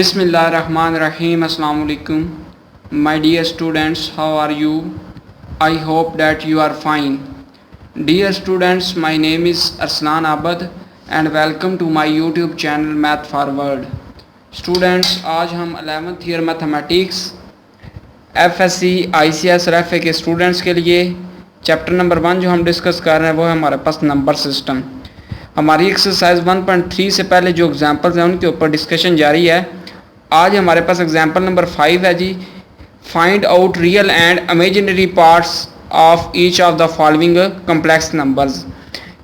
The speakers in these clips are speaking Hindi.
Bismillahirrahmanirrahim. Assalamu alaikum. My dear students, how are you? I hope that you are fine. Dear students, my name is Arslan Abad and welcome to my YouTube channel Math Forward. Students, आज हम 11th year mathematics FSC ICS और FA के स्टूडेंट्स के लिए चैप्टर नंबर 1 जो हम डिस्कस कर रहे हैं वो है हमारे पास नंबर सिस्टम। हमारी एक्सरसाइज 1.3 से पहले जो एग्जांपल्स हैं उनके ऊपर डिस्कशन जारी है। आज हमारे पास एग्जांपल नंबर 5 है जी। Find out real and imaginary parts of each of the following complex numbers.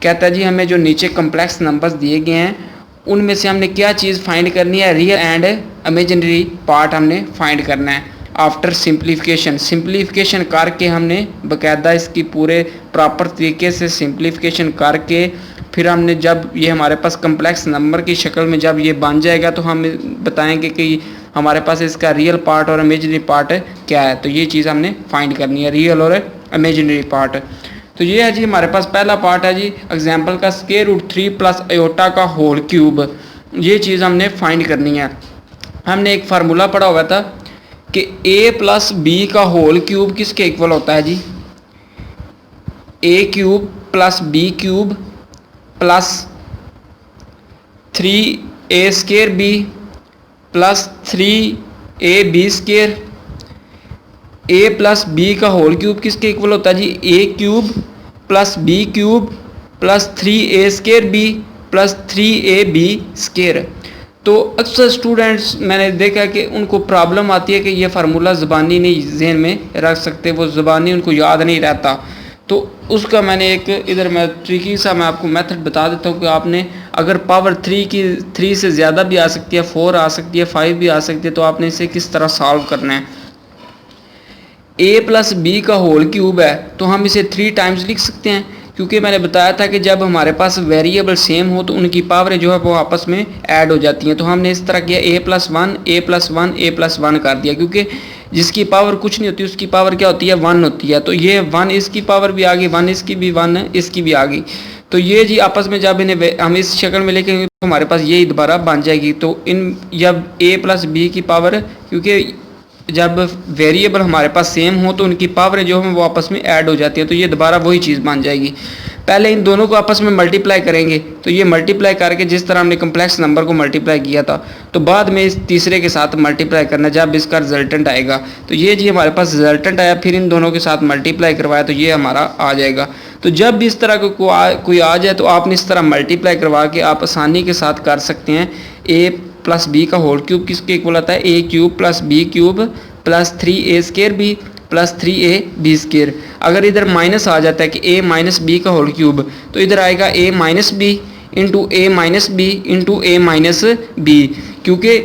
कहता है जी हमें जो नीचे कम्प्लेक्स नंबर्स दिए गए हैं उनमें से हमने क्या चीज़ फाइंड करनी है, रियल एंड इमेजिनरी पार्ट हमने फाइंड करना है। आफ्टर सिंप्लीफिकेशन करके हमने बाकायदा इसकी पूरे प्रॉपर तरीके से सिंप्लीफिकेशन करके फिर हमने जब ये हमारे पास कम्प्लेक्स नंबर की शक्ल में जब ये बन जाएगा तो हम बताएंगे कि हमारे पास इसका रियल पार्ट और इमेजिनरी पार्ट क्या है। तो ये चीज़ हमने फाइंड करनी है, रियल और इमेजिनरी पार्ट। तो ये है जी हमारे पास पहला पार्ट है जी एग्जाम्पल का √3 प्लस आयोटा का होल क्यूब। ये चीज़ हमने फाइंड करनी है। हमने एक फार्मूला पढ़ा हुआ था कि a प्लस बी का होल क्यूब किसके इक्वल होता है जी, a cube plus B cube plus 3a square B plus 3ab square. a plus B का होल क्यूब किसके इक्वल होता है जी, a cube plus B cube plus 3a square B plus 3ab square. तो अक्सर स्टूडेंट्स मैंने देखा कि उनको प्रॉब्लम आती है कि ये फार्मूला ज़बानी नहीं जहन में रख सकते, वो ज़बानी उनको याद नहीं रहता। तो उसका मैंने एक इधर मैं ट्रिकी सा मैं आपको मेथड बता देता हूँ कि आपने अगर पावर 3 से ज़्यादा भी आ सकती है, 4 आ सकती है, 5 भी आ सकती है, तो आपने इसे किस तरह सॉल्व करना है। a प्लस बी का होल क्यूब है तो हम इसे 3 टाइम्स लिख सकते हैं, क्योंकि मैंने बताया था कि जब हमारे पास वेरिएबल सेम हो तो उनकी पावरें जो है वो आपस में ऐड हो जाती हैं। तो हमने इस तरह किया a plus 1 a plus 1 a plus 1 कर दिया, क्योंकि जिसकी पावर कुछ नहीं होती उसकी पावर क्या होती है, 1 होती है। तो ये 1 इसकी पावर भी आ गई, 1 इसकी भी, 1 इसकी भी आ गई। तो ये जी आपस में जब इन्हें हम इस शक्ल में लेके तो हमारे पास यही दोबारा बन जाएगी। तो इन जब a प्लस बी की पावर, क्योंकि जब वेरिएबल हमारे पास सेम हो तो उनकी पावरें जो हैं वो आपस में ऐड हो जाती है, तो ये दोबारा वही चीज़ बन जाएगी। पहले इन दोनों को आपस में मल्टीप्लाई करेंगे, तो ये मल्टीप्लाई करके जिस तरह हमने कम्प्लेक्स नंबर को मल्टीप्लाई किया था तो बाद में इस तीसरे के साथ मल्टीप्लाई करना जब इसका रिजल्टेंट आएगा। तो ये जी हमारे पास रिजल्टेंट आया, फिर इन दोनों के साथ मल्टीप्लाई करवाया तो ये हमारा आ जाएगा। तो जब भी इस तरह कोई आ जाए तो आपने इस तरह मल्टीप्लाई करवा के आप आसानी के साथ कर सकते हैं। a प्लस बी का होल क्यूब किसके इक्वल आता है, a cube plus B cube plus 3a square B plus 3ab square. अगर इधर माइनस आ जाता है कि a माइनस बी का होल क्यूब तो इधर आएगा a minus B into a minus B into a minus B, क्योंकि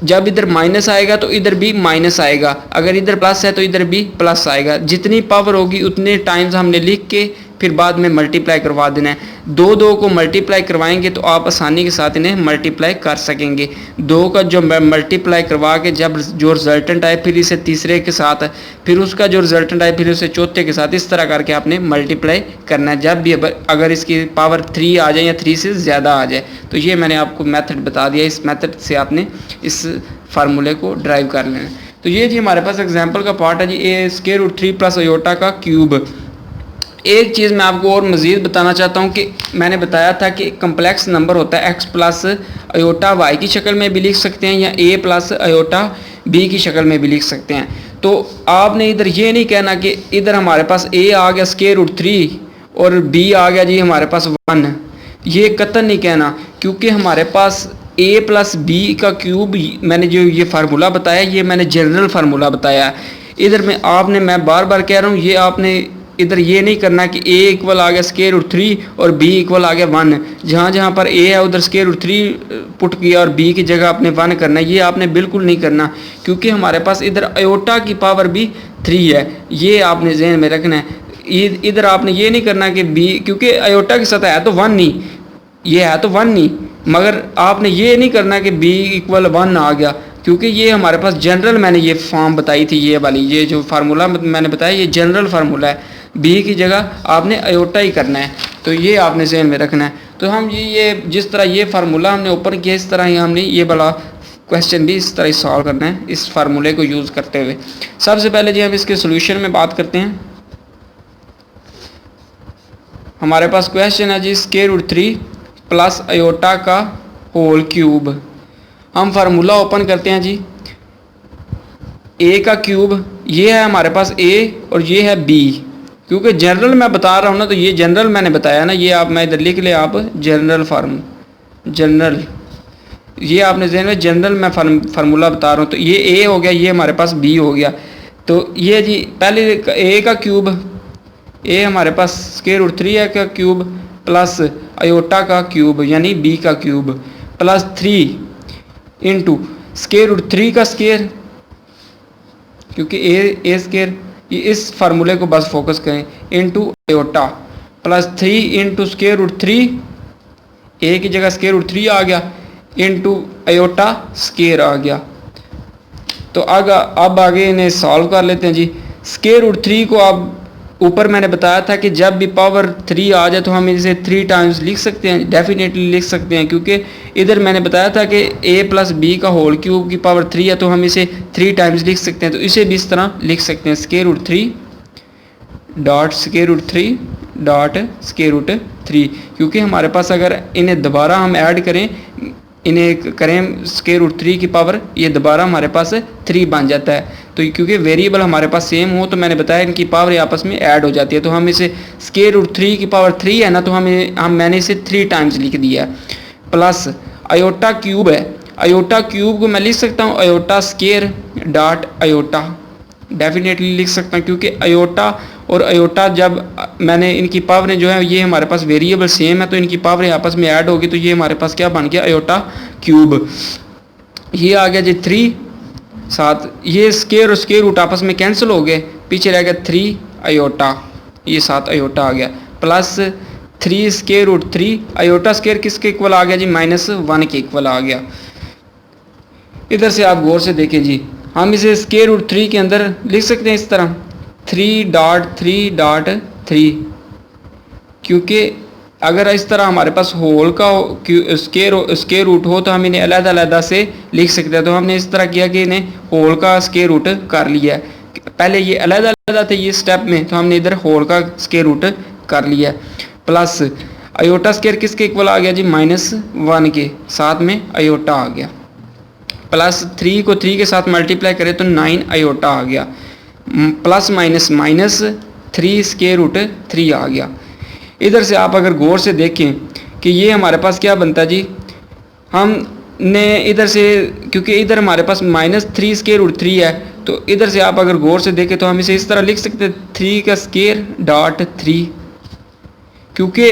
जब इधर माइनस आएगा तो इधर भी माइनस आएगा, अगर इधर प्लस है तो इधर भी प्लस आएगा। जितनी पावर होगी उतने टाइम्स हमने लिख के फिर बाद में मल्टीप्लाई करवा देना है। 2 को मल्टीप्लाई करवाएंगे तो आप आसानी के साथ इन्हें मल्टीप्लाई कर सकेंगे। 2 का जो मल्टीप्लाई करवा के जब जो रिजल्टेंट आए फिर इसे तीसरे के साथ, फिर उसका जो रिजल्टेंट आए फिर उसे चौथे के साथ, इस तरह करके आपने मल्टीप्लाई करना है। जब भी अगर इसकी पावर 3 आ जाए या 3 से ज़्यादा आ जाए तो ये मैंने आपको मेथड बता दिया, इस मेथड से आपने इस फार्मूले को ड्राइव कर लेना है। तो ये जी हमारे पास एग्जाम्पल का पार्ट है जी a√3 प्लस आयोटा का क्यूब। एक चीज़ मैं आपको और मज़ीद बताना चाहता हूँ कि मैंने बताया था कि कम्प्लेक्स नंबर होता है x प्लस आयोटा y की शक्ल में भी लिख सकते हैं या a प्लस आयोटा b की शक्ल में भी लिख सकते हैं। तो आपने इधर ये नहीं कहना कि इधर हमारे पास a आ गया √3 और b आ गया जी हमारे पास 1, ये कतई नहीं कहना, क्योंकि हमारे पास a प्लस बी का क्यूब मैंने जो ये फार्मूला बताया ये मैंने जनरल फार्मूला बताया। इधर में आपने मैं बार बार कह रहा हूँ ये आपने इधर ये नहीं करना कि a इक्वल आ गया √3 और b इक्वल आ गया 1। जहाँ पर a है उधर √3 पुट किया और b की जगह आपने 1 करना है, ये आपने बिल्कुल नहीं करना, क्योंकि हमारे पास इधर आयोटा की पावर भी 3 है, ये आपने जहन में रखना है। इधर आपने ये नहीं करना कि b, क्योंकि आयोटा की सतह है तो 1 नहीं, ये है तो 1 नहीं, मगर आपने ये नहीं करना कि b इक्वल 1 आ गया, क्योंकि ये हमारे पास जनरल मैंने ये फॉर्म बताई थी, ये वाली ये जो फार्मूला मैंने बताया ये जनरल फार्मूला है। बी की जगह आपने आयोटा ही करना है, तो ये आपने जहन में रखना है। तो हम ये जिस तरह ये फार्मूला हमने ऊपर किया इस तरह ही हमने ये वाला क्वेश्चन भी इस तरह सॉल्व करना है इस फार्मूले को यूज़ करते हुए। सबसे पहले जी हम इसके सोल्यूशन में बात करते हैं। हमारे पास क्वेश्चन है जी स्क्वायर रूट 3 प्लस आयोटा का होल क्यूब। हम फार्मूला ओपन करते हैं जी। ए का क्यूब ये है हमारे पास ए और ये है बी, क्योंकि जनरल मैं बता रहा हूँ ना, तो ये जनरल मैंने बताया ना, ये आप मैं इधर लिख ले आप जनरल जनरल, ये आपने जहन में जनरल मैं फार्मूला बता रहा हूँ। तो ये ए हो गया, ये हमारे पास बी हो गया। तो ये जी पहले ए का क्यूब, ए हमारे पास स्क्वायर रूट 3 है का क्यूब प्लस आयोटा का क्यूब यानी बी का cube plus 3 into square root 3 का स्क्वायर, क्योंकि ए स्क्वायर, ये इस फार्मूले को बस फोकस करें, into iota plus 3 into square root 3, A की जगह स्क्वायर रूट 3 आ गया, इंटू आयोटा स्क्वायर आ गया। तो अब आगे इन्हें सॉल्व कर लेते हैं जी। स्क्वायर रूट 3 को आप ऊपर मैंने बताया था कि जब भी पावर 3 आ जाए तो हम इसे 3 टाइम्स लिख सकते हैं, डेफिनेटली लिख सकते हैं, क्योंकि इधर मैंने बताया था कि a प्लस बी का होल क्यूब की पावर 3 है, तो हम इसे 3 टाइम्स लिख सकते हैं। तो इसे भी इस तरह लिख सकते हैं, square root 3 dot square root 3 dot square root 3, क्योंकि हमारे पास अगर इन्हें दोबारा हम ऐड करें, इन्हें करें स्क्वायर रूट 3 की पावर, ये दोबारा हमारे पास 3 बन जाता है। तो क्योंकि वेरिएबल हमारे पास सेम हो, तो मैंने बताया इनकी पावर आपस में ऐड हो जाती है। तो हम इसे स्क्वायर रूट 3 की पावर 3 है ना, तो मैंने इसे 3 टाइम्स लिख दिया। प्लस आयोटा क्यूब है, आयोटा क्यूब को मैं लिख सकता हूँ iota square dot iota, definitely लिख सकता हूँ, क्योंकि आयोटा और आयोटा जब मैंने इनकी पावरें जो है ये हमारे पास वेरिएबल सेम है, तो इनकी पावरें आपस में ऐड होगी, तो ये हमारे पास क्या बन गया आयोटा क्यूब। ये आ गया जी 3, साथ ये स्क्वायर और स्क्वायर रूट आपस में कैंसिल हो गए, पीछे रह गया 3 आयोटा, ये 7 आयोटा आ गया, plus 3 square root 3, iota square किसके इक्वल आ गया जी -1 के इक्वल आ गया। इधर से आप गौर से देखें जी, हम इसे स्क्वायर रूट 3 के अंदर लिख सकते हैं इस तरह 3.3.3, क्योंकि अगर इस तरह हमारे पास होल का स्क्वायर रूट हो तो हम इन्हें अलग-अलग से लिख सकते हैं। तो हमने इस तरह किया कि इन्हें होल का स्क्वायर रूट कर लिया है। पहले ये अलग-अलग थे ये स्टेप में, तो हमने इधर होल का स्क्वायर रूट कर लिया है। प्लस आयोटा स्क्वायर किसके इक्वल आ गया जी -1 के, साथ में आयोटा आ गया, प्लस 3 को 3 के साथ मल्टीप्लाई करें तो 9 आयोटा आ गया, plus minus minus 3 square root 3 आ गया। इधर से आप अगर गौर से देखें कि ये हमारे पास क्या बनता है जी, हमने इधर से, क्योंकि इधर हमारे पास -3 स्क्वायर रूट 3 है, तो इधर से आप अगर गौर से देखें तो हम इसे इस तरह लिख सकते हैं 3 का स्क्वायर डॉट 3, क्योंकि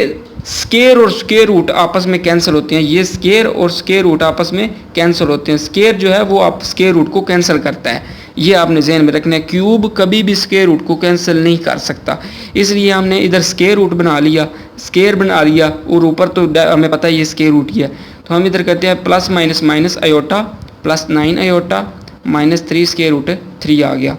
स्क्वायर और स्क्वायर रूट आपस में कैंसिल होते हैं, ये स्क्वायर और स्क्वायर रूट आपस में कैंसिल होते हैं। स्क्वायर जो है वो आप स्क्वायर रूट को कैंसिल करता है, ये आपने ध्यान में रखना है। क्यूब कभी भी स्क्वायर रूट को कैंसिल नहीं कर सकता, इसलिए हमने इधर स्क्वायर रूट बना लिया, स्क्वायर बना लिया, और ऊपर तो हमें पता है ये स्क्वायर रूट ही है। तो हम इधर करते हैं plus minus minus iota plus 9 iota -3 square root 3 आ गया।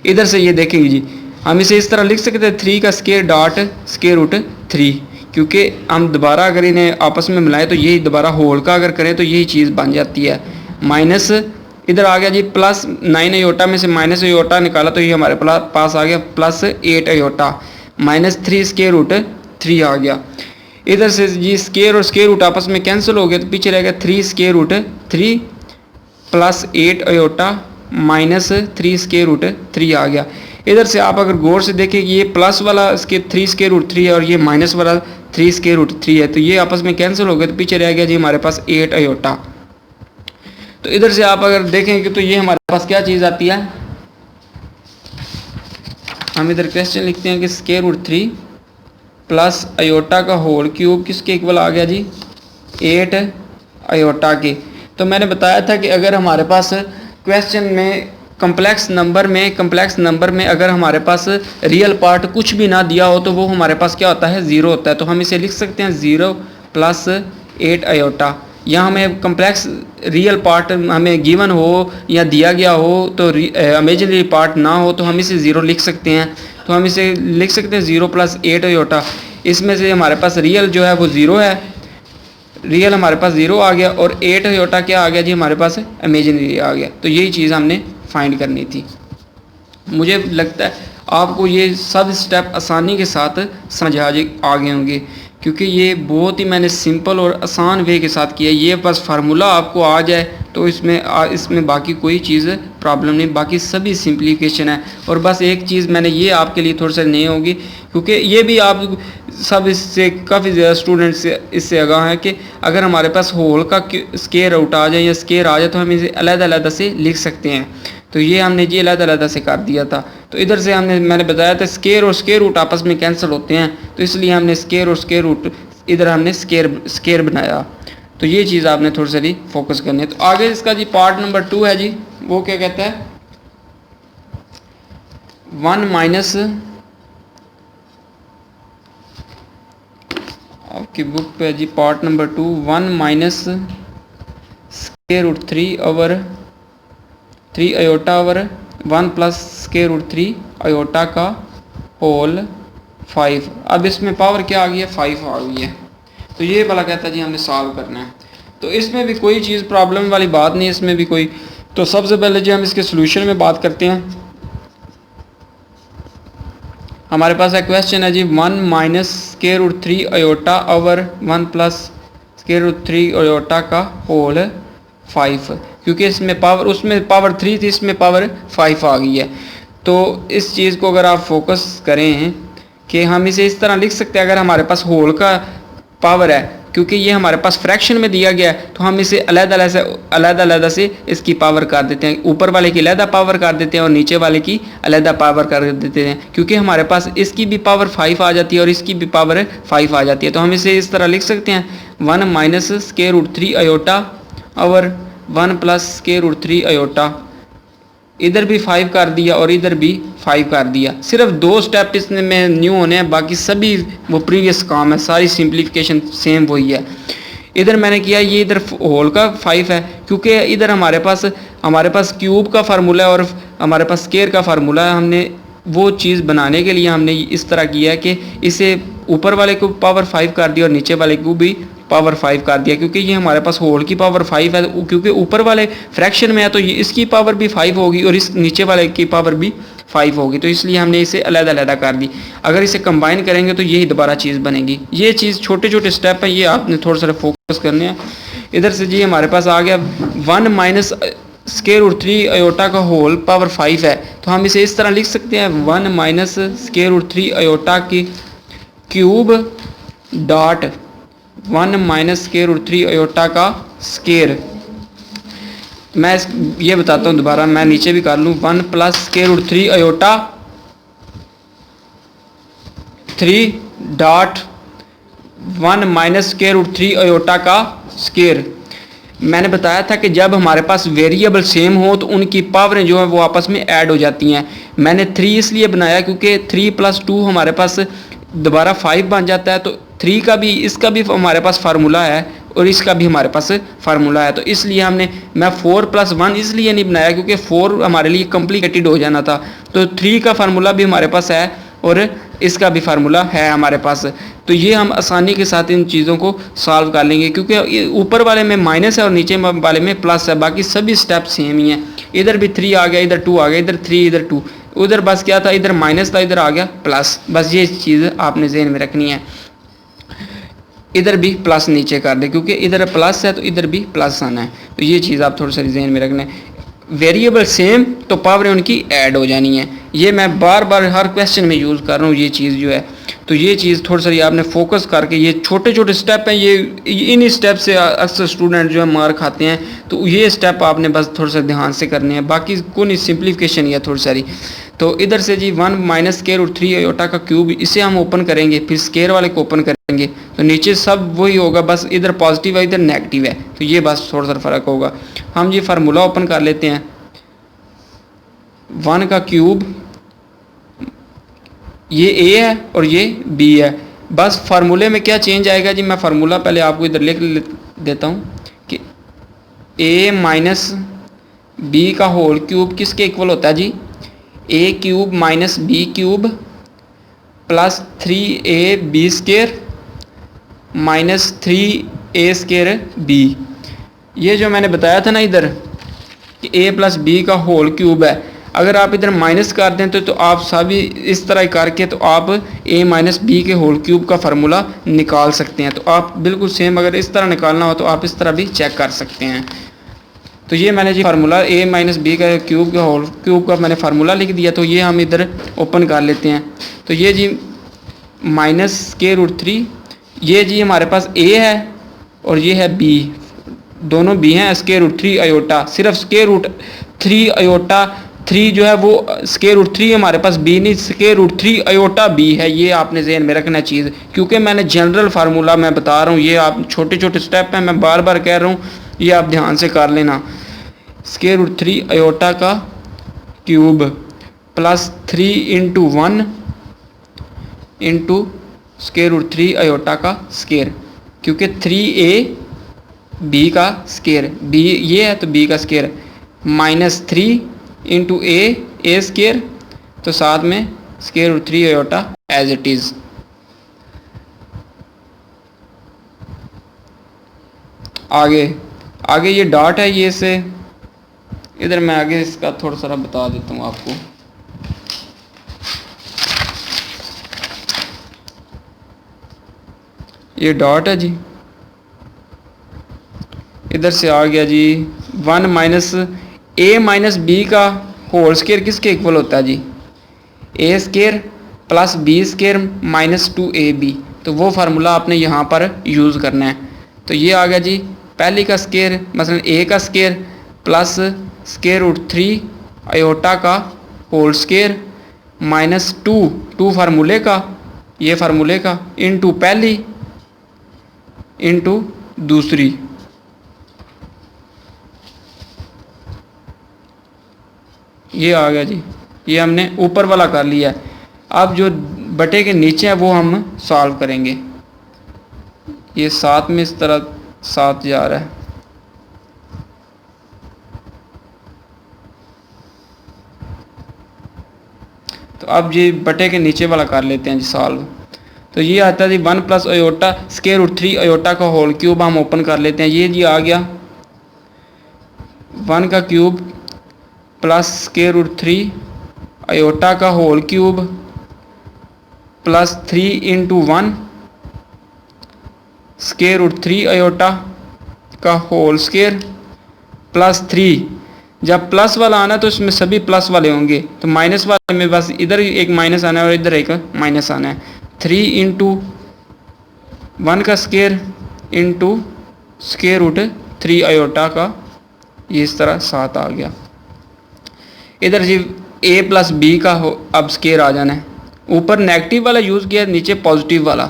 इधर से ये देखेंगे जी, हम इसे इस तरह लिख सकते हैं 3 का स्क्वायर डॉट स्क्वायर रूट 3, क्योंकि हम दोबारा अगर इन्हें आपस में मिलाएं तो यही दोबारा होल का अगर करें तो यही चीज़ बन जाती है। माइनस इधर आ गया जी प्लस 9 आयोटा में से माइनस आयोटा निकाला तो ये हमारे पास आ गया प्लस 8 आयोटा -3 स्क्वायर रूट 3 आ गया। इधर से जी स्क्वायर और स्क्वायर रूट आपस में कैंसिल हो गए, तो पीछे रह गया 3 square root 3 plus 8 iota -3 square root 3 आ गया। इधर से आप अगर गौर से देखें कि ये प्लस वाला इसके 3 स्क्वायर रूट 3 है और ये माइनस वाला 3 स्क्वायर रूट 3 है, तो ये आपस में कैंसिल हो गए, तो पीछे रह गया जी हमारे पास 8 आयोटा। तो इधर से आप अगर देखेंगे तो ये हमारे पास क्या चीज़ आती है, हम इधर क्वेश्चन लिखते हैं कि स्क्वायर रूट 3 प्लस आयोटा का होल क्यूब किसके इक्वल आ गया जी 8 आयोटा के। तो मैंने बताया था कि अगर हमारे पास क्वेश्चन में कम्प्लेक्स नंबर में अगर हमारे पास रियल पार्ट कुछ भी ना दिया हो तो वो हमारे पास क्या होता है 0 होता है। तो हम इसे लिख सकते हैं 0 प्लस 8 आयोटा। यहाँ हमें कम्प्लेक्स रियल पार्ट हमें गिवन हो या दिया गया हो तो इमेजिनरी पार्ट ना हो तो हम इसे 0 लिख सकते हैं। तो हम इसे लिख सकते हैं 0 प्लस 8 आयोटा। इसमें से हमारे पास रियल जो है वो 0 है, रियल हमारे पास 0 आ गया और 8 आयोटा क्या आ गया जी हमारे पास इमेजिनरी आ गया। तो यही चीज़ हमने फाइंड करनी थी। मुझे लगता है आपको ये सब स्टेप आसानी के साथ समझ आ गए होंगे, क्योंकि ये बहुत ही मैंने सिंपल और आसान वे के साथ किया। ये बस फार्मूला आपको आ जाए तो इसमें बाकी कोई चीज़ प्रॉब्लम नहीं, बाकी सभी सिंप्लीफिकेशन है। और बस एक चीज़ मैंने ये आपके लिए थोड़ा सा नहीं होगी, क्योंकि ये भी आप सब इससे काफ़ी ज़्यादा स्टूडेंट्स इससे आगाह हैं कि अगर हमारे पास होल का स्केयर आउट आ जाए या स्केयर आ जाए तो हम इसे अलग-अलग से लिख सकते हैं। तो ये हमने जी अलग-अलग से कर दिया था। तो इधर से मैंने बताया था स्केयर और स्केयर रूट आपस में कैंसिल होते हैं, तो इसलिए हमने स्केयर और स्केयर रूट इधर हमने स्केयर बनाया। तो ये चीज़ आपने थोड़ी सी फोकस करनी है। तो आगे इसका जी पार्ट नंबर 2 है जी, वो क्या कहता है 1 माइनस, आपकी बुक पे जी part number 2 1 minus square root 3 over 3 iota over 1 plus square root 3 iota का होल 5। अब इसमें पावर क्या आ गई है 5 आ गई है। तो ये वाला कहता है जी हमने सॉल्व करना है। तो इसमें भी कोई चीज़ प्रॉब्लम वाली बात नहीं, इसमें भी कोई। तो सबसे पहले जी हम इसके सोल्यूशन में बात करते हैं। हमारे पास एक क्वेश्चन है जी 1 minus square root 3 iota over 1 plus square root 3 iota का होल 5, क्योंकि इसमें पावर उसमें पावर 3 थी, इसमें पावर 5 आ गई है। तो इस चीज़ को अगर आप फोकस करें कि हम इसे इस तरह लिख सकते हैं, अगर हमारे पास होल का पावर है, क्योंकि ये हमारे पास फ्रैक्शन में दिया गया है, तो हम इसे अलग-अलग से इसकी पावर कर देते हैं। ऊपर वाले की अलग पावर कर देते हैं और नीचे वाले की अलग पावर कर देते हैं, क्योंकि हमारे पास इसकी भी पावर 5 आ जाती है और इसकी भी पावर 5 आ जाती है। तो हम इसे इस तरह लिख सकते हैं 1 माइनस स्केयर रूट 3 आयोटा और 1 प्लस स्केयर रूट 3 आयोटा। इधर भी 5 कर दिया और इधर भी 5 कर दिया। सिर्फ 2 स्टेप इसमें न्यू होने हैं, बाकी सभी वो प्रीवियस काम है, सारी सिंप्लीफिकेशन सेम वही है। इधर मैंने किया, ये इधर होल का 5 है, क्योंकि इधर हमारे पास क्यूब का फार्मूला है और हमारे पास स्केयर का फार्मूला है। हमने वो चीज़ बनाने के लिए हमने इस तरह किया है कि इसे ऊपर वाले को पावर 5 कर दिया और नीचे वाले को भी पावर 5 कर दिया, क्योंकि ये हमारे पास होल की पावर 5 है, क्योंकि ऊपर वाले फ्रैक्शन में है तो ये इसकी पावर भी 5 होगी और इस नीचे वाले की पावर भी 5 होगी। तो इसलिए हमने इसे अलग-अलग कर दी। अगर इसे कंबाइन करेंगे तो यही दोबारा चीज़ बनेगी। ये चीज़ छोटे-छोटे स्टेप हैं, ये आपने थोड़ा सा फोकस करने हैं। इधर से जी हमारे पास आ गया 1 माइनस स्केयर रूट 3 आयोटा का होल पावर 5 है, तो हम इसे इस तरह लिख सकते हैं 1 माइनस स्केयर रूट 3 आयोटा की cube dot 1 minus square root 3 iota का स्केयर। मैं ये बताता हूँ दोबारा, मैं नीचे भी कर लूँ 1 plus square root 3 iota 3 dot 1 minus square root 3 iota का स्केयर। मैंने बताया था कि जब हमारे पास वेरिएबल सेम हो तो उनकी पावरें जो है वो आपस में ऐड हो जाती हैं। मैंने 3 इसलिए बनाया क्योंकि 3 प्लस 2 हमारे पास दोबारा 5 बन जाता है, तो 3 का भी इसका भी हमारे पास फार्मूला है और इसका भी हमारे पास फार्मूला है। तो इसलिए मैं 4 प्लस 1 इसलिए नहीं बनाया क्योंकि 4 हमारे लिए कॉम्प्लिकेटेड हो जाना था। तो 3 का फार्मूला भी हमारे पास है और इसका भी फार्मूला है हमारे पास। तो ये हम आसानी के साथ इन चीज़ों को सॉल्व कर लेंगे, क्योंकि ऊपर वाले में माइनस है और नीचे वाले में प्लस है, बाकी सभी स्टेप सेम ही हैं। इधर भी 3 आ गया, इधर 2 आ गया, इधर 3, इधर 2, उधर बस क्या था, इधर माइनस था, इधर आ गया प्लस। बस ये चीज़ आपने ज़हन में रखनी है। इधर भी प्लस नीचे कर दे, क्योंकि इधर प्लस है तो इधर भी प्लस आना है। तो ये चीज़ आप थोड़ी सा ज़हन में रखना है। वेरिएबल सेम तो पावरें उनकी ऐड हो जानी है। ये मैं बार बार हर क्वेश्चन में यूज़ कर रहा हूँ ये चीज़ जो है। तो ये चीज़ थोड़ी सी आपने फोकस करके, ये छोटे छोटे स्टेप हैं, ये इन स्टेप से अक्सर स्टूडेंट जो है मार खाते हैं। तो ये स्टेप आपने बस थोड़ा सा ध्यान से करने हैं, बाकी कोई सिंप्लीफिकेशन है थोड़ी सारी। तो इधर से जी 1 माइनस स्केयर रूट 3 आयोटा का क्यूब, इसे हम ओपन करेंगे, फिर स्केयर वाले को ओपन करेंगे तो नीचे सब वही होगा, बस इधर पॉजिटिव है इधर नेगेटिव है। तो ये बस थोड़ा सा फ़र्क होगा। हम ये फार्मूला ओपन कर लेते हैं। 1 का क्यूब, ये a है और ये b है। बस फार्मूले में क्या चेंज आएगा जी, मैं फार्मूला पहले आपको इधर लिख देता हूँ कि a माइनस बी का होल क्यूब किसके इक्वल होता है जी, a cube minus B cube plus 3ab square minus 3 A square B. ये जो मैंने बताया था ना इधर कि ए प्लस बी का होल क्यूब है, अगर आप इधर माइनस कर दें तो आप सभी इस तरह करके तो आप ए माइनस बी के होल क्यूब का फार्मूला निकाल सकते हैं। तो आप बिल्कुल सेम अगर इस तरह निकालना हो तो आप इस तरह भी चेक कर सकते हैं। तो ये मैंने जी फार्मूला ए माइनस बी का क्यूब का होल क्यूब का मैंने फार्मूला लिख दिया। तो ये हम इधर ओपन कर लेते हैं। तो ये जी माइनस स्क्वायर रूट 3, ये जी हमारे पास ए है और ये है बी, दोनों बी हैं। स्क्वायर रूट 3 आयोटा, सिर्फ स्क्वायर रूट 3 आयोटा 3 जो है वो स्क्वायर रूट 3 हमारे पास बी नहीं, स्क्वायर रूट 3 आयोटा बी है। ये आपने जहन में रखना चीज़, क्योंकि मैंने जनरल फार्मूला मैं बता रहा हूँ, ये आप छोटे छोटे स्टेप हैं, मैं बार बार कह रहा हूँ, ये आप ध्यान से कर लेना। स्क्वायर रूट 3 आयोटा का cube plus 3 into 1 into square root 3 iota का स्क्वायर, क्योंकि 3a बी का स्क्वायर, बी ये है तो बी का square, minus 3 into A square, तो साथ में square root 3 iota as it is. आगे ये डॉट है, ये से इधर मैं आगे इसका थोड़ा सा बता देता हूँ आपको। ये डॉट है जी, इधर से आ गया जी 1 माइनस ए माइनस बी का होल स्क्वायर किसके इक्वल होता है जी, A square plus B square minus 2ab। तो वो फार्मूला आपने यहाँ पर यूज़ करना है। तो ये आ गया जी पहली का स्क्वायर, मसलन ए का square plus square root 3 iota का होल स्क्वायर माइनस 2 फार्मूले का, ये फार्मूले का, इनटू पहली इनटू दूसरी। ये आ गया जी, ये हमने ऊपर वाला कर लिया है। अब जो बटे के नीचे है वो हम सॉल्व करेंगे। ये 7 में इस तरह 7 जा रहा है, तो अब ये बटे के नीचे वाला कर लेते हैं जी सॉल्व। तो ये आता है जी 1 plus iota square root 3 iota का होल क्यूब हम ओपन कर लेते हैं। ये जी आ गया 1 का cube plus square root 3 iota का whole cube plus 3 into 1 square root 3 iota का होल स्क्वायर प्लस 3। जब प्लस वाला आना तो इसमें सभी प्लस वाले होंगे, तो माइनस वाले में बस इधर एक माइनस आना है और इधर एक माइनस आना है। 3 इंटू 1 का square into square root 3 iota का, ये इस तरह 7 आ गया। इधर जी a प्लस बी का हो अब स्क्वायर आ जाना है, ऊपर नेगेटिव वाला यूज़ किया, नीचे पॉजिटिव वाला।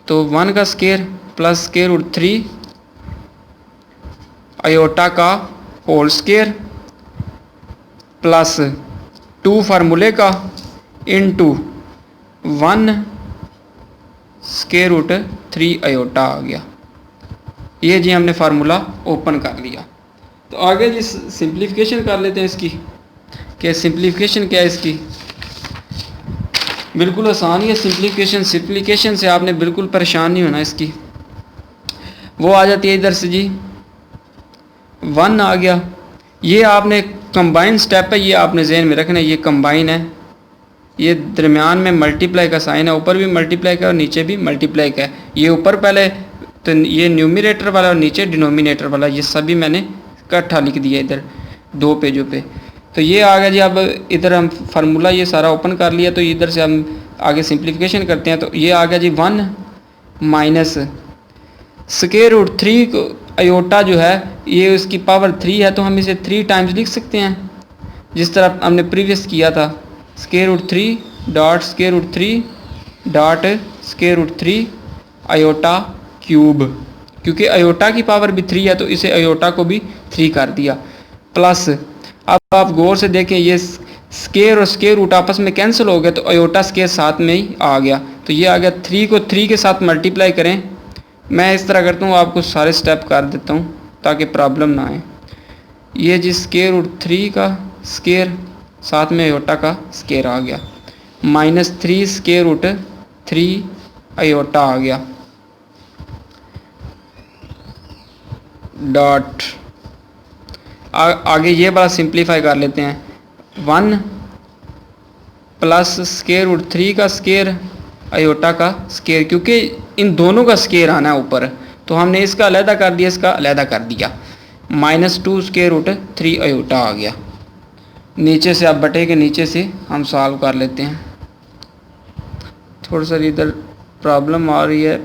तो 1 का square plus square root 3 iota का होल स्क्वायर प्लस 2 फार्मूले का इनटू 1 स्क्वायर रूट 3 आयोटा आ गया। ये जी हमने फार्मूला ओपन कर लिया। तो आगे जी सिंप्लीफिकेशन कर लेते हैं इसकी, कि सिंप्लीफिकेशन क्या है इसकी। बिल्कुल आसान ही है सिंप्लीफिकेशन से आपने बिल्कुल परेशान नहीं होना इसकी। वो आ जाती है इधर से जी 1 आ गया। ये आपने कंबाइन स्टेप है, ये आपने जहन में रखना है, ये कंबाइन है, ये दरमियान में मल्टीप्लाई का साइन है, ऊपर भी मल्टीप्लाई का और नीचे भी मल्टीप्लाई का है। ये ऊपर पहले तो ये न्यूमिनेटर वाला और नीचे डिनोमिनेटर वाला, ये सभी मैंने इकट्ठा लिख दिया इधर 2 पेजों पे। तो ये आ गया जी। अब इधर हम फार्मूला ये सारा ओपन कर लिया, तो इधर से हम आगे सिंप्लीफिकेशन करते हैं। तो ये आ गया जी 1 माइनस स्क्वायर रूट 3 आयोटा जो है ये उसकी पावर 3 है, तो हम इसे 3 टाइम्स लिख सकते हैं, जिस तरह हमने प्रीवियस किया था। Square root 3 dot square root 3 dot square root 3 iota cube, क्योंकि आयोटा की पावर भी 3 है तो इसे आयोटा को भी 3 कर दिया। प्लस अब आप गौर से देखें, ये स्क्वायर और स्क्वायर रूट आपस में कैंसिल हो गया, तो आयोटा स्क्वायर साथ में ही आ गया। तो ये आ गया 3 को 3 के साथ मल्टीप्लाई करें। मैं इस तरह करता हूँ, आपको सारे स्टेप कर देता हूँ ताकि प्रॉब्लम ना आए। ये जी स्क्वायर रूट 3 का स्क्वायर साथ में आयोटा का स्क्वायर आ गया, माइनस 3 स्क्वायर रूट 3 आयोटा आ गया। डॉट आगे ये वाला सिंप्लीफाई कर लेते हैं, 1 प्लस स्केयर रूट 3 का स्केयर अयोटा का स्केयर, क्योंकि इन दोनों का स्केयर आना है ऊपर, तो हमने इसका अलहदा कर दिया, इसका अलहदा कर दिया। -2 स्केयर रूट 3 अयोटा आ गया। नीचे से अब बटे के नीचे से हम सॉल्व कर लेते हैं। थोड़ा सा इधर प्रॉब्लम आ रही है,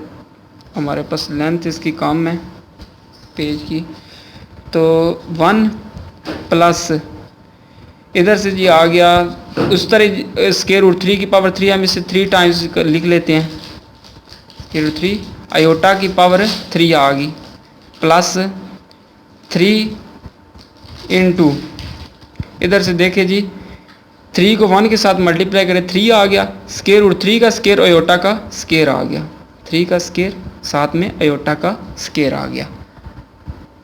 हमारे पास लेंथ इसकी कम है पेज की, तो 1 प्लस इधर से जी आ गया, उस तरह स्केयर रूट 3 की पावर 3 हम इसे 3 टाइम्स लिख लेते हैं, स्केयर रूट 3 अयोटा की पावर 3 आ गई, प्लस 3 इंटू इधर से देखें जी 3 को 1 के साथ मल्टीप्लाई करें 3 आ गया, स्केयर रूट 3 का स्केयर अयोटा का स्केयर आ गया, 3 का स्केयर साथ में अयोटा का स्केयर आ गया।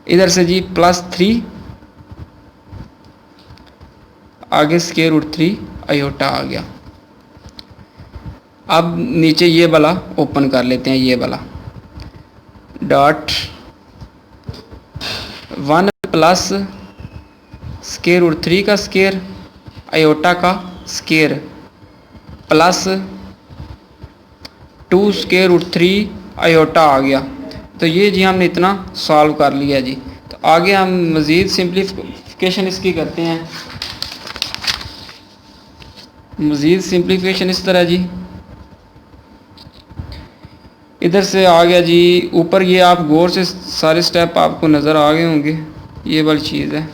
इधर से जी प्लस 3 आगे स्केयर रूट 3 अयोटा आ गया। अब नीचे ये वाला ओपन कर लेते हैं, ये वाला डॉट 1 प्लस स्केयर रूट 3 का स्केयर अयोटा का square plus 2 square root 3 iota आ गया। तो ये जी हमने इतना सॉल्व कर लिया जी। तो आगे हम मज़ीद सिंप्लीफिकेशन इसकी करते हैं, मज़ीद सिंप्लीफिकेशन इस तरह जी, इधर से आ गया जी ऊपर, ये आप गौर से सारे स्टेप आपको नज़र आ गए होंगे, ये वाली चीज़ है।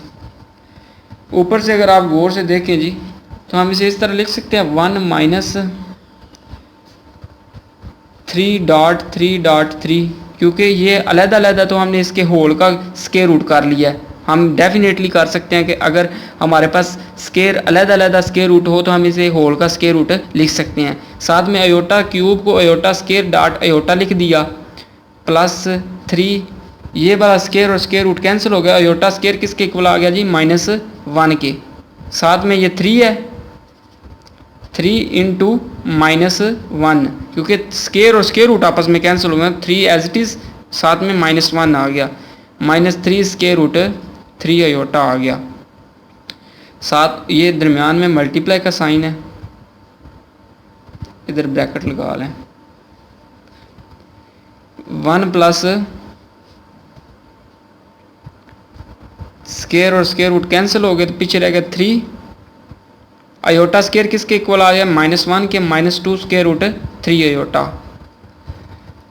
ऊपर से अगर आप गौर से देखें जी तो हम इसे इस तरह लिख सकते हैं 1 माइनस 3.3.3, क्योंकि ये अलग-अलग तो हमने इसके होल का स्केयर रूट कर लिया है। हम डेफिनेटली कर सकते हैं कि अगर हमारे पास स्केयर अलग-अलग स्केयर रूट हो तो हम इसे होल का स्केयर रूट लिख सकते हैं। साथ में अयोटा क्यूब को अयोटा स्केयर डॉट अयोटा लिख दिया, प्लस 3 ये वाला स्केयर और स्केयर रूट कैंसिल हो गया, अयोटा स्केयर किसके इक्वल आ गया जी -1 के, साथ में ये 3 है, 3 इंटू -1, क्योंकि स्केयर और स्केयर रूट आपस में कैंसिल हो गया, 3 एज इट इज़, साथ में -1 आ गया, -3 स्केयर रूट 3 अयोटा आ गया। साथ ये दरमियान में मल्टीप्लाई का साइन है, इधर ब्रैकेट लगा लें, 1 प्लस स्केयर और स्केयर रूट कैंसिल हो गए, तो पीछे रह गया 3 अयोटा स्केयर किसके इक्वल आ गया -1 के, -2 स्केयर रूट 3 अयोटा।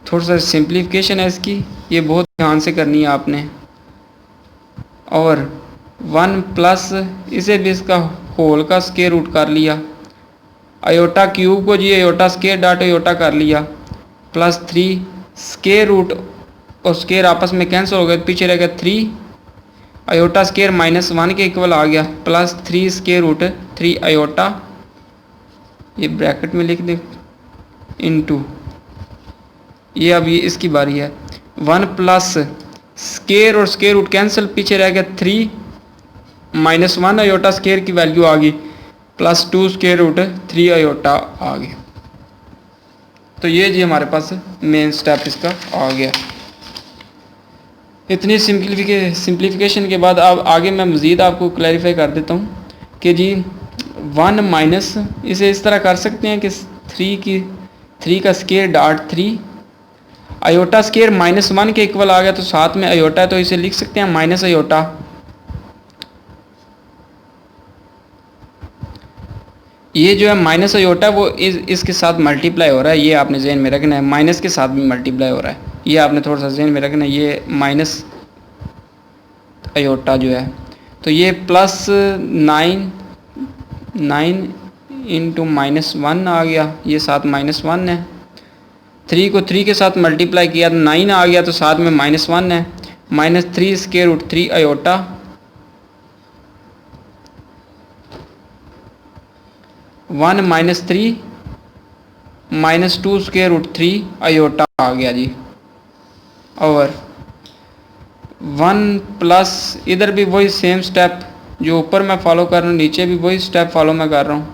थोड़ा सा सिंप्लीफिकेशन है इसकी, ये बहुत ध्यान से करनी है आपने। और 1 प्लस इसे भी इसका होल का स्केयर रूट कर लिया, अयोटा क्यूब को जी अयोटा स्केयर डॉट अयोटा कर लिया, प्लस 3 स्केयर रूट और स्केयर आपस में कैंसिल हो गए, पीछे रह गया 3 अयोटा स्केयर -1 के इक्वल आ गया, प्लस 3 स्केयर रूट 3 अयोटा, ये ब्रैकेट में लिख दे, इनटू ये अब ये इसकी बारी है, 1 प्लस स्केयर और स्केयर रूट कैंसिल, पीछे रह गया 3 -1 अयोटा स्केयर की वैल्यू आ गई, प्लस 2 स्केयर रूट 3 अयोटा आ गया। तो ये जी हमारे पास मेन स्टेप इसका आ गया। इतनी सिंप्लीफिकेशन के बाद अब आगे मैं मज़ीद आपको क्लैरिफाई कर देता हूँ कि जी 1 माइनस इसे इस तरह कर सकते हैं कि 3 का स्केयर डॉट 3 अयोटा स्केयर -1 के इक्वल आ गया, तो साथ में अयोटा है तो इसे लिख सकते हैं माइनस अयोटा, ये जो है माइनस अयोटा वो इसके साथ मल्टीप्लाई हो रहा है, ये आपने जहन में रखना है, माइनस के साथ भी मल्टीप्लाई हो रहा है, ये आपने थोड़ा सा जहन में रखना है, ये माइनस अयोटा जो है, तो ये प्लस 9 इंटू -1 आ गया, ये साथ -1 है, 3 को 3 के साथ मल्टीप्लाई किया तो 9 आ गया, तो साथ में -1 है, -3 square root 3 iota, 1 -3 -2 square root 3 iota आ गया जी। और 1 प्लस इधर भी वही सेम स्टेप जो ऊपर मैं फॉलो कर रहा हूँ, नीचे भी वही स्टेप फॉलो मैं कर रहा हूँ,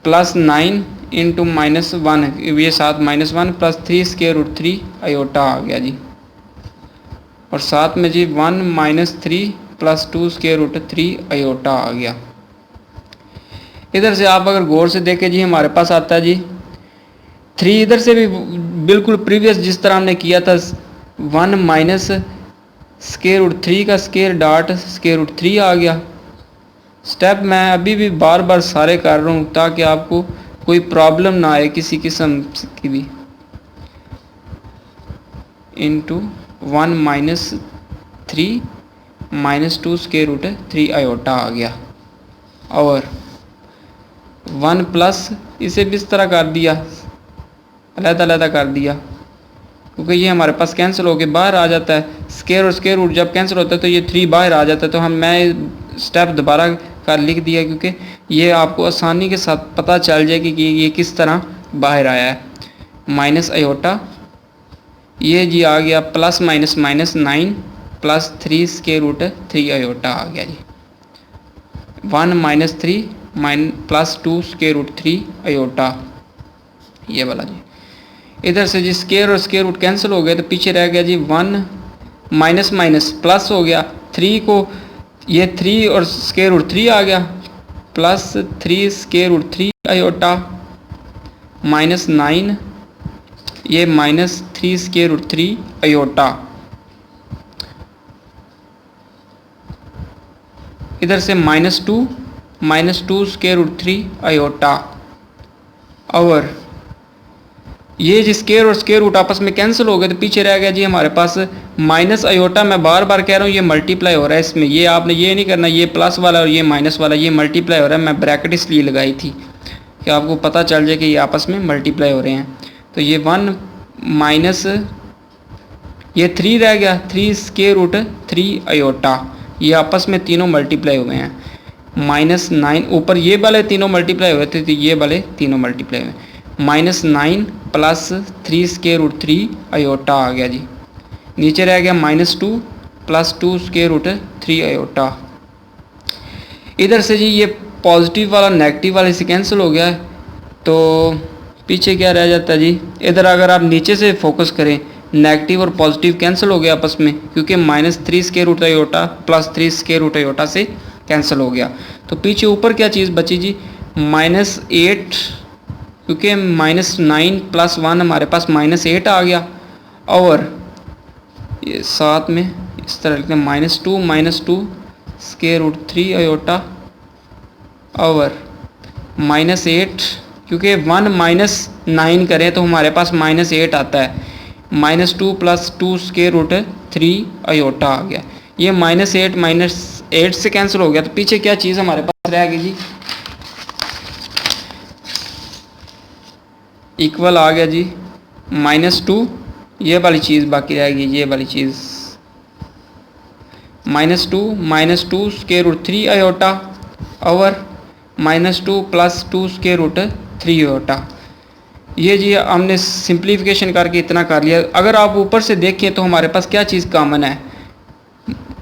प्लस 9 इंटू -1, ये साथ -1 प्लस 3 स्केयर रूट 3 अयोटा आ गया जी। और साथ में जी 1 minus 3 plus 2 square root 3 iota आ गया। इधर से आप अगर गौर से देखें जी हमारे पास आता है जी 3, इधर से भी बिल्कुल प्रीवियस जिस तरह हमने किया था 1 माइनस स्क्वायर रूट 3 का स्क्वायर डॉट स्क्वायर रूट 3 आ गया। स्टेप मैं अभी भी बार बार सारे कर रहा हूँ ताकि आपको कोई प्रॉब्लम ना आए किसी किस्म की भी। Into 1 minus 3 minus 2 square root 3 iota आ गया और 1 प्लस इसे भी इस तरह कर दिया, अलग-अलग कर दिया क्योंकि ये हमारे पास कैंसिल होके बाहर आ जाता है। स्क्वायर और स्क्वायर रूट जब कैंसिल होता है तो ये 3 बाहर आ जाता है। तो मैं स्टेप दोबारा कर लिख दिया क्योंकि ये आपको आसानी के साथ पता चल जाए कि ये किस तरह बाहर आया है। माइनस आयोटा ये जी आ गया plus minus minus 9 plus 3 square root 3 iota आ गया जी। 1 minus 3 plus 2 square root 3 iota ये वाला जी। इधर से जी स्क्वायर और स्क्वायर रूट कैंसिल हो गए तो पीछे रह गया जी 1 माइनस माइनस प्लस हो गया 3 को, ये 3 और स्क्वायर रूट 3 आ गया plus 3 square root 3 iota minus 9 ये माइनस 3 स्क्वायर रूट 3 आयोटा। इधर से माइनस 2 स्क्वायर रूट 3 आयोटा और ये जी स्क्वायर और स्क्वायर रूट आपस में कैंसिल हो गए तो पीछे रह गया जी हमारे पास माइनस आयोटा। मैं बार बार कह रहा हूँ ये मल्टीप्लाई हो रहा है इसमें, ये आपने ये नहीं करना, ये प्लस वाला और ये माइनस वाला ये मल्टीप्लाई हो रहा है। मैं ब्रैकेट इसलिए लगाई थी कि आपको पता चल जाए कि ये आपस में मल्टीप्लाई हो रहे हैं। तो ये 1 माइनस ये 3 रह गया 3 स्क्वायर रूट 3 आयोटा, ये आपस में तीनों मल्टीप्लाई हुए हैं। माइनस 9 ऊपर ये वाले तीनों मल्टीप्लाई हुए थे तो ये वाले तीनों मल्टीप्लाई हुए, minus 9 plus 3 square root 3 iota आ गया जी। नीचे रह गया minus 2 plus 2 square root 3 iota. इधर से जी ये पॉजिटिव वाला नेगेटिव वाले से कैंसिल हो गया है तो पीछे क्या रह जाता है जी। इधर अगर आप नीचे से फोकस करें नेगेटिव और पॉजिटिव कैंसिल हो गया आपस में क्योंकि minus 3 square root iota plus 3 square root iota से कैंसिल हो गया। तो पीछे ऊपर क्या चीज़ बची जी माइनस 8 क्योंकि माइनस 9 प्लस 1 हमारे पास माइनस 8 आ गया और ये साथ में इस तरह लिखते हैं माइनस 2 स्क्वायर रूट 3 आयोटा और माइनस 8 क्योंकि 1 माइनस 9 करें तो हमारे पास माइनस 8 आता है। Minus 2 plus 2 square root 3 iota आ गया। ये माइनस 8 से कैंसिल हो गया तो पीछे क्या चीज़ हमारे पास रह गई जी इक्वल आ गया जी माइनस 2 ये वाली चीज़ बाकी रहेगी, ये वाली चीज़ माइनस 2 स्क्वायर रूट 3 आयोटा और minus 2 plus 2 square root 3 iota. ये जी हमने सिंप्लीफिकेशन करके इतना कर लिया। अगर आप ऊपर से देखें तो हमारे पास क्या चीज़ कॉमन है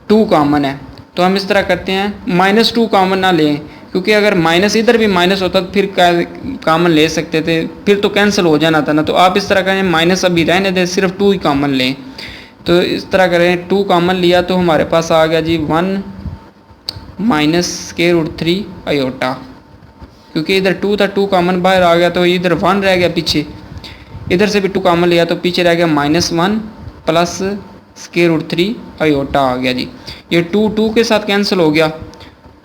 2 कॉमन है तो हम इस तरह करते हैं माइनस 2 कॉमन ना लें क्योंकि अगर माइनस इधर भी माइनस होता तो फिर कॉमन ले सकते थे, फिर तो कैंसिल हो जाना था ना। तो आप इस तरह करें माइनस अभी रहने दें सिर्फ 2 ही कॉमन लें। तो इस तरह करें 2 कॉमन लिया तो हमारे पास आ गया जी 1 माइनस स्क्वायर रूट 3 आयोटा क्योंकि इधर 2 था 2 कॉमन बाहर आ गया तो इधर 1 रह गया पीछे। इधर से भी 2 कॉमन लिया तो पीछे रह गया minus 1 plus square root 3 iota आ गया जी। ये 2 के साथ कैंसिल हो गया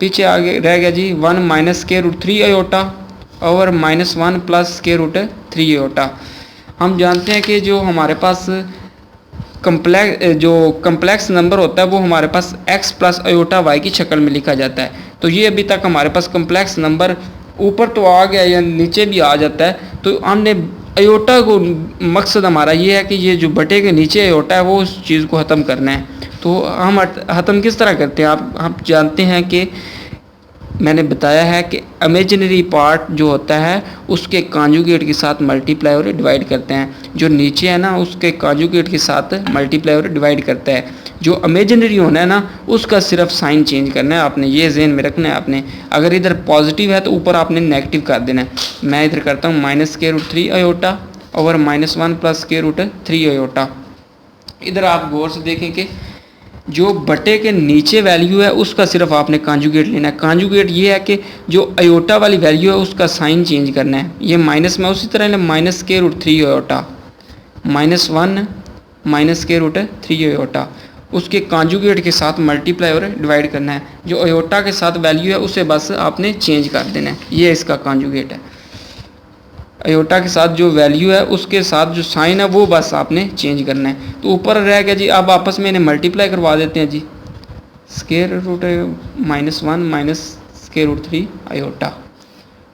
पीछे आगे रह गया जी 1 माइनस स्क्वायर रूट 3 आयोटा और minus 1 plus square root 3 iota. हम जानते हैं कि जो हमारे पास कम्प्लेक्स नंबर होता है वो हमारे पास x प्लस आयोटा y की शक्ल में लिखा जाता है। तो ये अभी तक हमारे पास कम्प्लेक्स नंबर ऊपर तो आ गया या नीचे भी आ जाता है। तो हमने आयोटा को मकसद हमारा ये है कि ये जो बटे के नीचे आयोटा है वो उस चीज़ को ख़त्म करना है। तो हम ख़त्म किस तरह करते हैं आप जानते हैं कि मैंने बताया है कि इमेजिनरी पार्ट जो होता है उसके कॉन्जुगेट के साथ मल्टीप्लाई और डिवाइड करते हैं। जो नीचे है ना उसके कॉन्जुगेट के साथ मल्टीप्लाई और डिवाइड करता है। जो इमेजिनरी होना है ना उसका सिर्फ साइन चेंज करना है आपने, ये ज़हन में रखना है आपने। अगर इधर पॉजिटिव है तो ऊपर आपने नेगेटिव कर देना है। मैं इधर करता हूँ माइनस स्क्वायर रूट 3 आयोटा और minus 1 plus square root 3 iota. इधर आप गौर से देखें कि जो बटे के नीचे वैल्यू है उसका सिर्फ आपने कॉन्जुगेट लेना है। कॉन्जुगेट ये है कि जो अयोटा वाली वैल्यू है उसका साइन चेंज करना है। ये माइनस में उसी तरह minus square root 3 iota, -1 minus square root 3 iota, उसके कॉन्जुगेट के साथ मल्टीप्लाई और डिवाइड करना है। जो अयोटा के साथ वैल्यू है उसे बस आपने चेंज कर देना है, ये इसका कॉन्जुगेट है। अयोटा के साथ जो वैल्यू है उसके साथ जो साइन है वो बस आपने चेंज करना है। तो ऊपर रह गया जी, अब आपस में इन्हें मल्टीप्लाई करवा देते हैं जी। Square root -1 minus square root 3 iota,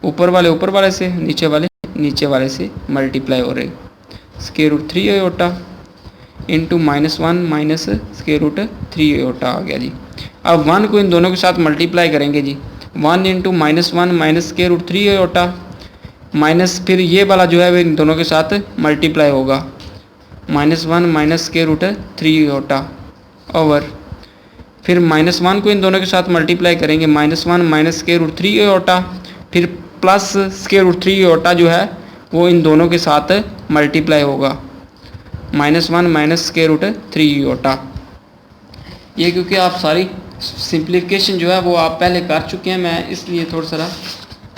ऊपर वाले से, नीचे वाले से मल्टीप्लाई हो रहे। Square root 3 iota into -1 minus square root 3 iota आ गया जी। अब 1 को इन दोनों के साथ मल्टीप्लाई करेंगे जी। 1 into -1 minus square root 3 iota, minus फिर ये वाला जो है वो इन दोनों के साथ मल्टीप्लाई होगा। -1 minus square root 3 iota over, फिर -1 को इन दोनों के साथ मल्टीप्लाई करेंगे। -1 माइनस स्क्वायर रूट 3 अयोटा, फिर प्लस स्क्वायर रूट 3 अयोटा जो है वो इन दोनों के साथ मल्टीप्लाई होगा। -1 माइनस स्क्वायर रूट 3 अयोटा। ये क्योंकि आप सारी सिंप्लीफिकेशन जो है वो आप पहले कर चुके हैं, मैं इसलिए थोड़ा सा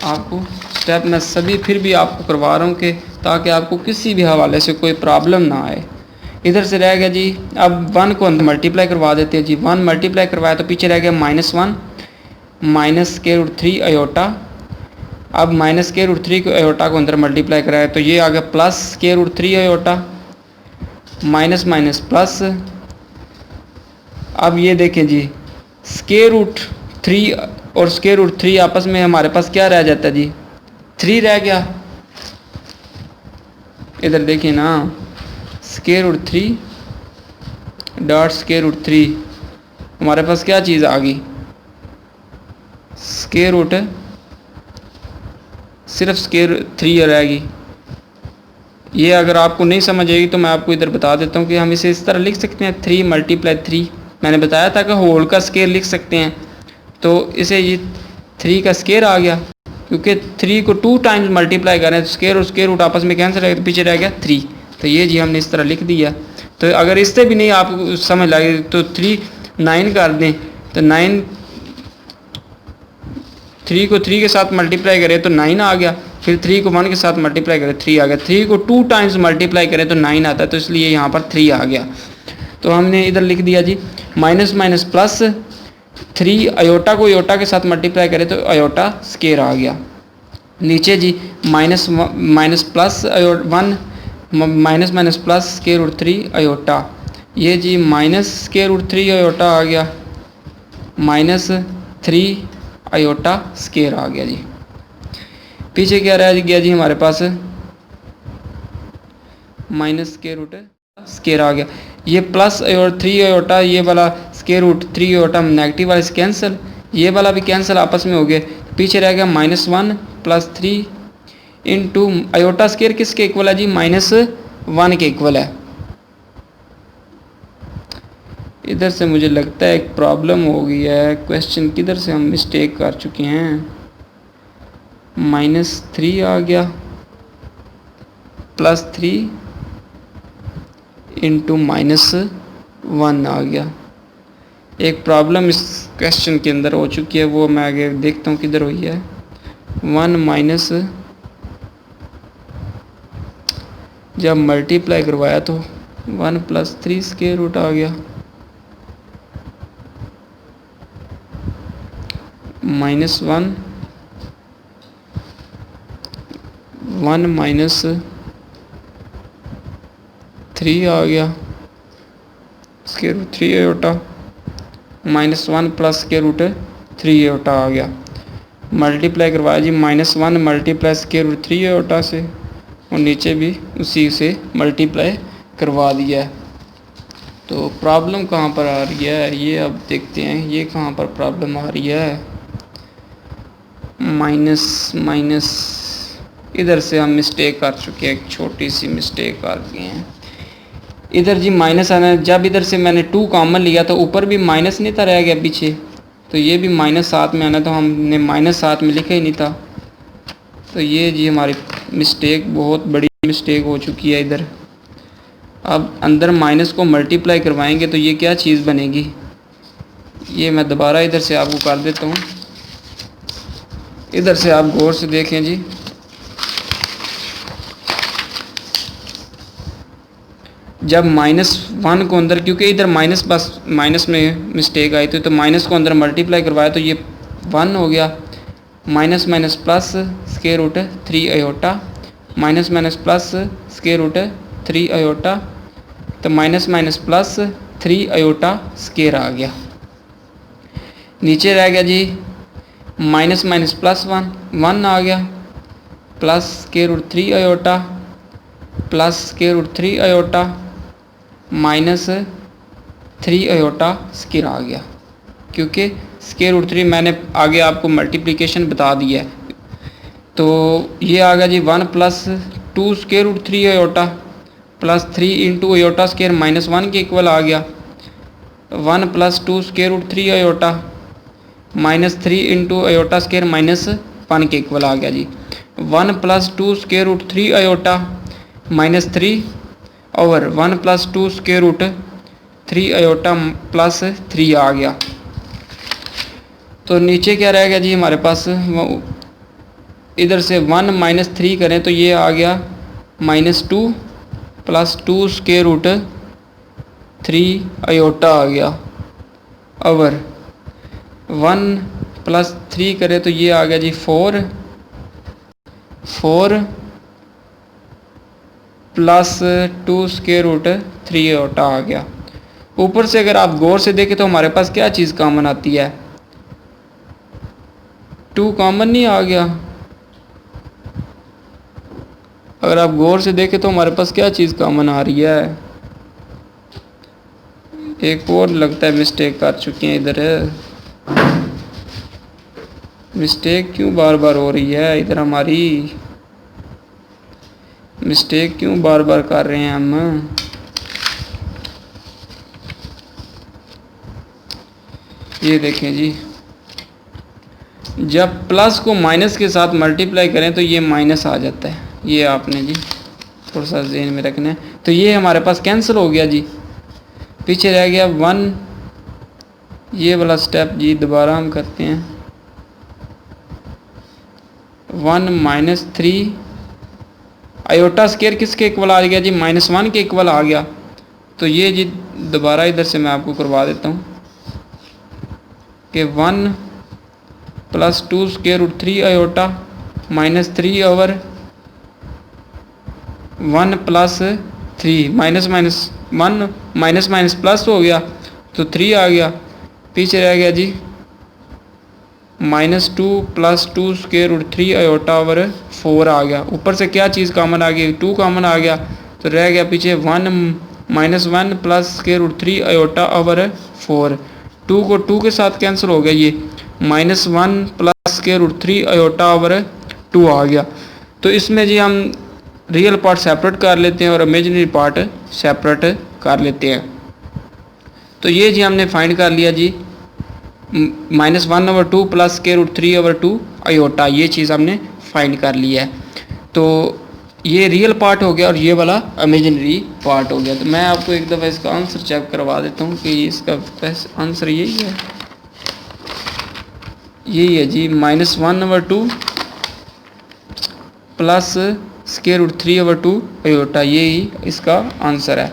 आपको स्टेप मैं सभी फिर भी आपको करवा रहा हूँ कि ताकि आपको किसी भी हवाले से कोई प्रॉब्लम ना आए। इधर से रह गया जी, अब 1 को अंदर मल्टीप्लाई करवा देते हैं जी। 1 मल्टीप्लाई करवाया तो पीछे रह गया -1 माइनस स्क्वायर रूट 3 अयोटा। अब माइनस स्क्वायर रूट 3 को अयोटा को अंदर मल्टीप्लाई कराया तो ये आ गया plus square root 3 iota, minus minus plus. अब ये देखें जी, स्क्वायर रूट 3 और स्क्वायर रूट 3 आपस में हमारे पास क्या रह जाता है जी, 3 रह गया। इधर देखिए ना, square root 3 dot square root 3, हमारे पास क्या चीज़ आ गई, स्क्वायर रूट, सिर्फ स्क्वायर 3 रहेगी। ये अगर आपको नहीं समझ आएगी तो मैं आपको इधर बता देता हूँ कि हम इसे इस तरह लिख सकते हैं, 3 मल्टीप्लाई 3। मैंने बताया था कि होल का स्क्वायर लिख सकते हैं, तो इसे ये 3 का स्क्वायर आ गया, क्योंकि 3 को 2 टाइम्स मल्टीप्लाई करें तो स्क्वायर और स्क्वायर रूट आपस में कैंसिल रहेगा, तो पीछे रह गया 3। तो ये जी हमने इस तरह लिख दिया। तो अगर इससे भी नहीं आप समझ लगे तो 3 9 कर दें, तो 9, 3 को 3 के साथ मल्टीप्लाई करें तो 9 आ गया, फिर 3 को 1 के साथ मल्टीप्लाई करें 3 आ गया, 3 को 2 टाइम्स मल्टीप्लाई करें तो 9 आता है, तो इसलिए यहाँ पर 3 आ गया। तो हमने इधर लिख दिया जी माइनस माइनस प्लस 3, अयोटा को अयोटा के साथ मल्टीप्लाई करें तो अयोटा स्क्वायर आ गया। नीचे जी minus minus plus 1 minus minus plus square root 3 iota, ये जी माइनस स्क्वायर रूट 3 अयोटा आ गया, -3 अयोटा स्क्वायर आ गया जी। पीछे क्या रह गया जी हमारे पास, माइनस स्क्वायर रूट स्क्वायर आ गया। ये प्लस और 3 अयोटा, ये वाला स्क्वायर रूट 3 अयोटा नेगेटिव वाले से कैंसिल, ये वाला भी कैंसिल आपस में हो गए। पीछे रह गया -1 + 3 इंटू अयोटा स्क्वायर किसके इक्वल है जी, -1 के इक्वल है। इधर से मुझे लगता है एक प्रॉब्लम हो गई है, क्वेश्चन किधर से हम मिस्टेक कर चुके हैं। -3 आ गया +3 इंटू -1 आ गया। एक प्रॉब्लम इस क्वेश्चन के अंदर हो चुकी है, वो मैं आगे देखता हूँ किधर हुई है। 1 माइनस, जब मल्टीप्लाई करवाया तो 1 + 3 स्क्वायर रूट आ गया, -1 1 माइनस 3 आ गया square root 3 iota, -1 + square root 3 iota आ गया। मल्टीप्लाई करवाया जी -1 मल्टीप्लाई स्क्वायर रूट 3 अयोटा से, और नीचे भी उसी से मल्टीप्लाई करवा दिया है। तो प्रॉब्लम कहाँ पर आ रही है ये अब देखते हैं, ये कहाँ पर प्रॉब्लम आ रही है। माइनस माइनस, इधर से हम मिस्टेक कर चुके हैं, एक छोटी सी मिस्टेक कर दिए हैं। इधर जी माइनस आना, जब इधर से मैंने 2 कॉमन लिया तो ऊपर भी माइनस नहीं था, रह गया पीछे, तो ये भी -7 में आना, तो हमने -7 में लिखा ही नहीं था। तो ये जी हमारी मिस्टेक, बहुत बड़ी मिस्टेक हो चुकी है इधर। अब अंदर माइनस को मल्टीप्लाई करवाएंगे तो ये क्या चीज़ बनेगी, ये मैं दोबारा इधर से आपको कर देता हूँ, इधर से आप गौर से देखें जी। जब -1 को अंदर, क्योंकि इधर माइनस बस माइनस में मिस्टेक आई थी, तो माइनस को अंदर मल्टीप्लाई करवाया तो ये 1 हो गया। Minus minus plus square root 3 iota, minus minus plus square root 3 iota, तो minus minus plus 3 iota square आ गया। नीचे रह गया जी माइनस माइनस प्लस 1 आ गया, plus square root 3 iota, plus square root 3 iota, minus 3 iota square आ गया, क्योंकि स्क्वायर रूट 3 मैंने आगे आपको मल्टीप्लिकेशन बता दिया है। तो ये आ गया जी 1 plus 2 square root 3 iota plus 3 into iota square -1 के इक्वल आ गया। 1 plus 2 square root 3 iota -3 into iota square -1 के इक्वल आ गया जी। 1 प्लस 2 स्क्वायर रूट 3 आयोटा -3 और 1 plus 2 square root 3 iota plus 3 आ गया। तो नीचे क्या रह गया जी हमारे पास, इधर से 1 - 3 करें तो ये आ गया -2 प्लस 2 स्क्वायर रूट 3 आयोटा आ गया, और 1 प्लस 3 करें तो ये आ गया जी 4 प्लस 2 स्क्वायर रूट 3 आयोटा आ गया। ऊपर से अगर आप गौर से देखें तो हमारे पास क्या चीज़ कॉमन आती है, 2 कॉमन नहीं आ गया। अगर आप गौर से देखें तो हमारे पास क्या चीज़ कॉमन आ रही है। एक और लगता है मिस्टेक कर चुके हैं इधर, मिस्टेक क्यों बार बार हो रही है इधर, हमारी मिस्टेक क्यों बार बार कर रहे हैं हम। ये देखें जी, जब प्लस को माइनस के साथ मल्टीप्लाई करें तो ये माइनस आ जाता है, ये आपने जी थोड़ा सा ज़हन में रखना है। तो ये हमारे पास कैंसिल हो गया जी, पीछे रह गया 1। ये वाला स्टेप जी दोबारा हम करते हैं। 1 - 3 आयोटा स्क्वायर किसके इक्वल आ गया जी, -1 के इक्वल आ गया। तो ये जी दोबारा इधर से मैं आपको करवा देता हूँ कि 1 plus 2 square root 3 iota -3 over 1 plus 3 -1 minus plus हो गया तो 3 आ गया। पीछे रह गया जी -2 plus 2 square root 3 iota over 4 आ गया। ऊपर से क्या चीज़ कॉमन आ गई, 2 कॉमन आ गया, तो रह गया पीछे 1 -1 plus square root 3 iota over 4। 2 को 2 के साथ कैंसिल हो गया, ये -1 plus square root 3 iota over 2 आ गया। तो इसमें जी हम रियल पार्ट सेपरेट कर लेते हैं और इमेजिनरी पार्ट सेपरेट कर लेते हैं। तो ये जी हमने फाइंड कर लिया जी -1/2 प्लस स्क्वायर रूट 3/2 आयोटा, ये चीज़ हमने फाइंड कर लिया है। तो ये रियल पार्ट हो गया और ये वाला इमेजिनरी पार्ट हो गया। तो मैं आपको एक दफ़ा इसका आंसर चेक करवा देता हूँ कि इसका आंसर यही है, यही है जी -1/2 प्लस स्क्वायर रूट 3/2 आयोटा, यही इसका आंसर है।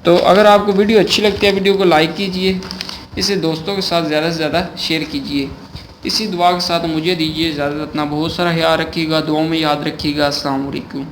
तो अगर आपको वीडियो अच्छी लगती है, वीडियो को लाइक कीजिए, इसे दोस्तों के साथ ज़्यादा से ज़्यादा शेयर कीजिए। इसी दुआ के साथ मुझे दीजिए इजाज़त, अपना बहुत सारा ख्याल रखिएगा, दुआओं में याद रखिएगा। अस्सलाम वालेकुम।